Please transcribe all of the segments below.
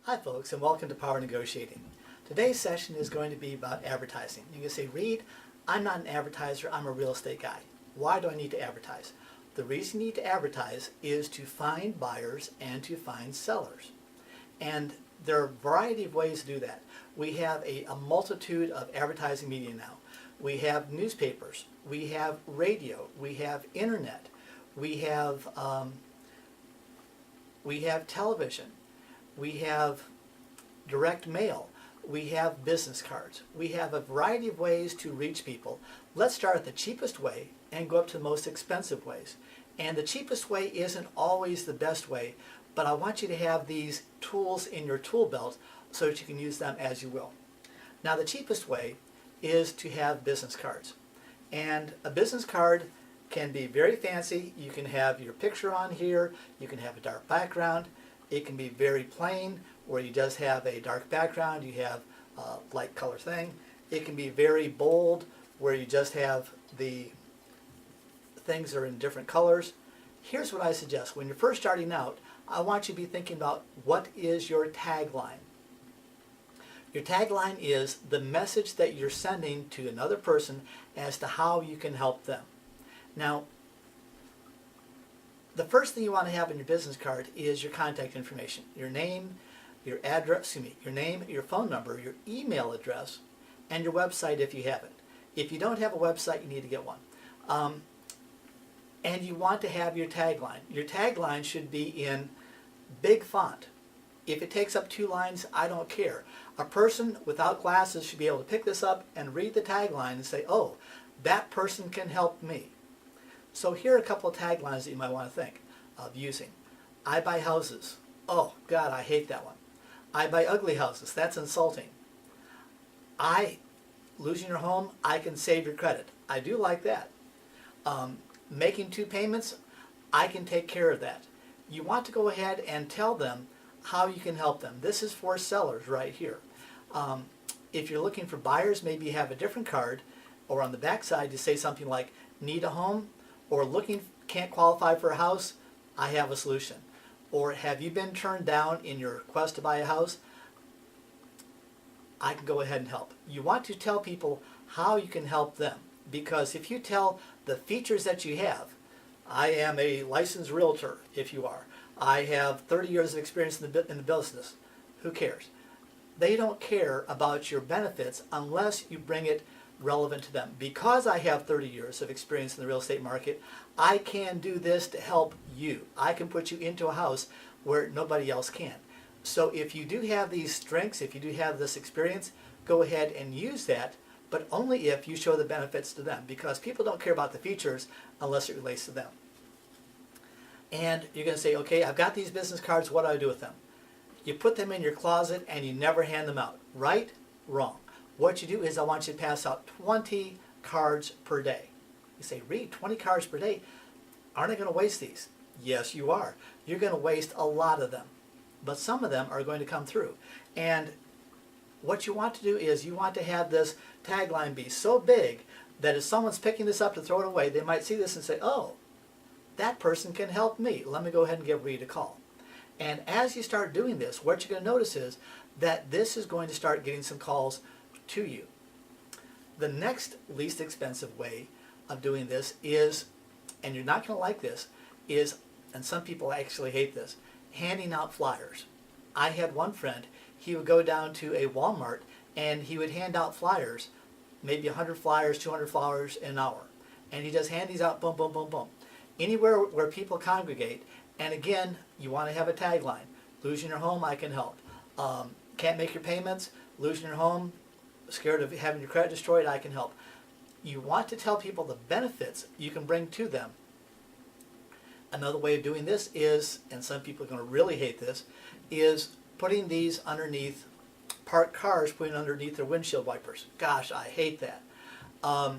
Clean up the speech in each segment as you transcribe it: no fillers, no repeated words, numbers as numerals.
Hi folks, and welcome to Power Negotiating. Today's session is going to be about advertising. You can say, Reed, I'm not an advertiser, I'm a real estate guy. Why do I need to advertise? The reason you need to advertise is to find buyers and to find sellers. And there are a variety of ways to do that. We have a multitude of advertising media now. We have newspapers, we have radio, we have internet, we have television, we have direct mail, we have business cards. We have a variety of ways to reach people. Let's start at the cheapest way and go up to the most expensive ways. And the cheapest way isn't always the best way, but I want you to have these tools in your tool belt so that you can use them as you will. Now the cheapest way is to have business cards. And a business card can be very fancy. You can have your picture on here, you can have a dark background. It can be very plain, where you just have a dark background, you have a light color thing. It can be very bold, where you just have the things that are in different colors. Here's what I suggest. When you're first starting out, I want you to be thinking about what is your tagline. Your tagline is the message that you're sending to another person as to how you can help them. Now, the first thing you want to have in your business card is your contact information. Your name, your address, your name, your phone number, your email address, and your website if you have it. If you don't have a website, you need to get one. And you want to have your tagline. Your tagline should be in big font. If it takes up 2 lines, I don't care. A person without glasses should be able to pick this up and read the tagline and say, oh, that person can help me. So here are a couple of taglines that you might want to think of using. I buy houses. Oh, God, I hate that one. I buy ugly houses. That's insulting. Losing your home, I can save your credit. I do like that. Making 2 payments, I can take care of that. You want to go ahead and tell them how you can help them. This is for sellers right here. If you're looking for buyers, maybe you have a different card, or on the back side you say something like, need a home, or can't qualify for a house, I have a solution. Or have you been turned down in your quest to buy a house? I can go ahead and help. You want to tell people how you can help them, because if you tell the features that you have, I am a licensed realtor, if you are. I have 30 years of experience in the business. Who cares? They don't care about your benefits unless you bring it relevant to them. Because I have 30 years of experience in the real estate market, I can do this to help you. I can put you into a house where nobody else can. So if you do have these strengths, if you do have this experience, go ahead and use that, but only if you show the benefits to them, because people don't care about the features unless it relates to them. And you're going to say, okay, I've got these business cards, what do I do with them? You put them in your closet and you never hand them out. Right? Wrong. What you do is I want you to pass out 20 cards per day. You say, Reed, 20 cards per day? Aren't I going to waste these? Yes, you are. You're going to waste a lot of them. But some of them are going to come through. And what you want to do is you want to have this tagline be so big that if someone's picking this up to throw it away, they might see this and say, oh, that person can help me. Let me go ahead and give Reed a call. And as you start doing this, what you're going to notice is that this is going to start getting some calls to you. The next least expensive way of doing this is, and you're not going to like this, is, and some people actually hate this, handing out flyers. I had one friend, he would go down to a Walmart and he would hand out flyers, maybe 100 flyers, 200 flyers an hour. And he just hand these out, boom, boom, boom, boom. Anywhere where people congregate, and again, you want to have a tagline. Losing your home, I can help. Can't make your payments, losing your home, scared of having your credit destroyed, I can help. You want to tell people the benefits you can bring to them. Another way of doing this is, and some people are going to really hate this, is putting these underneath parked cars, putting underneath their windshield wipers. Gosh, I hate that. I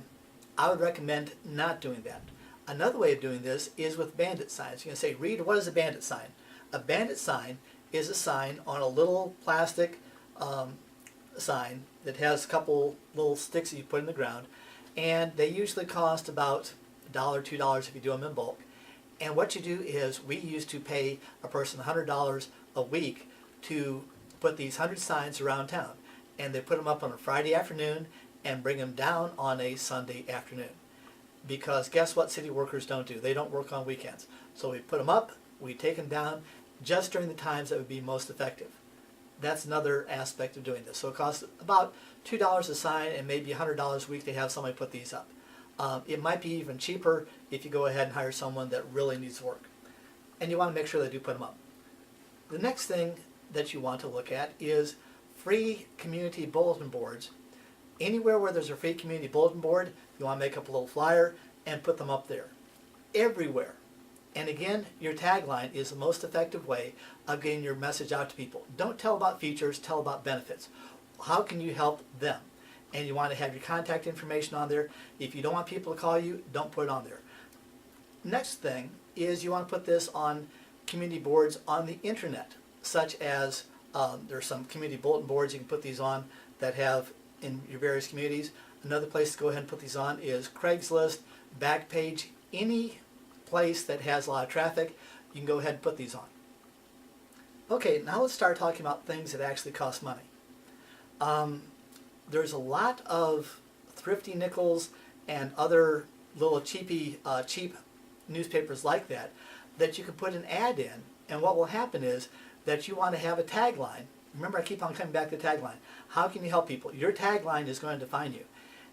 would recommend not doing that. Another way of doing this is with bandit signs. You're going to say, Reed, what is a bandit sign? A bandit sign is a sign on a little plastic sign that has a couple little sticks that you put in the ground, and they usually cost about $1, $2 if you do them in bulk. And what you do is, we used to pay a person $100 a week to put these 100 signs around town, and they put them up on a Friday afternoon and bring them down on a Sunday afternoon. Because guess what city workers don't do? They don't work on weekends. So we put them up, we take them down just during the times that would be most effective. That's another aspect of doing this. So it costs about $2 a sign and maybe $100 a week to have somebody put these up. It might be even cheaper if you go ahead and hire someone that really needs work. And you want to make sure they do put them up. The next thing that you want to look at is free community bulletin boards. Anywhere where there's a free community bulletin board, you want to make up a little flyer and put them up there. Everywhere. And again, your tagline is the most effective way of getting your message out to people. Don't tell about features, tell about benefits. How can you help them? And you want to have your contact information on there. If you don't want people to call you, don't put it on there. Next thing is you want to put this on community boards on the internet, such as there's some community bulletin boards you can put these on that have in your various communities. Another place to go ahead and put these on is Craigslist, Backpage, any place that has a lot of traffic, you can go ahead and put these on. Okay, now let's start talking about things that actually cost money. There's a lot of Thrifty Nickels and other little cheap newspapers like that you can put an ad in, and what will happen is that you want to have a tagline. Remember, I keep on coming back to the tagline. How can you help people? Your tagline is going to define you.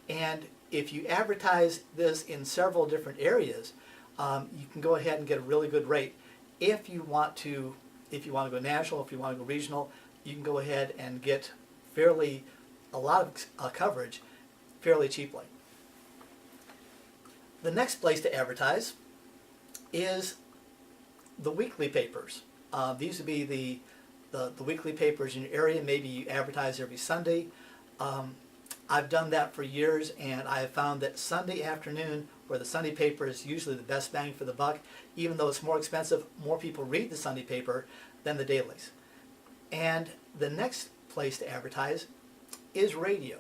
And if you advertise this in several different areas, you can go ahead and get a really good rate. If you want to go national, if you want to go regional, you can go ahead and get a lot of coverage fairly cheaply. The next place to advertise is the weekly papers. These would be the weekly papers in your area. Maybe you advertise every Sunday. I've done that for years, and I have found that Sunday afternoon, where the Sunday paper is usually the best bang for the buck, even though it's more expensive, more people read the Sunday paper than the dailies. And the next place to advertise is radio.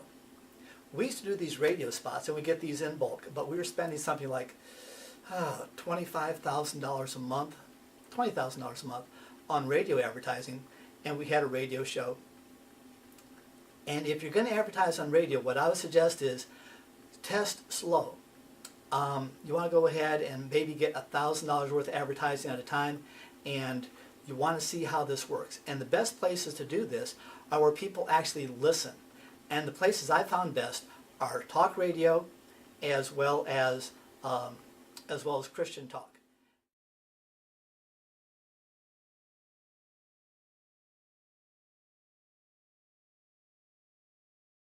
We used to do these radio spots, and we get these in bulk, but we were spending something like $25,000 a month, $20,000 a month on radio advertising, and we had a radio show. And if you're going to advertise on radio, what I would suggest is test slow. You want to go ahead and maybe get $1,000 worth of advertising at a time, and you want to see how this works. And the best places to do this are where people actually listen. And the places I found best are talk radio, as well as Christian talk.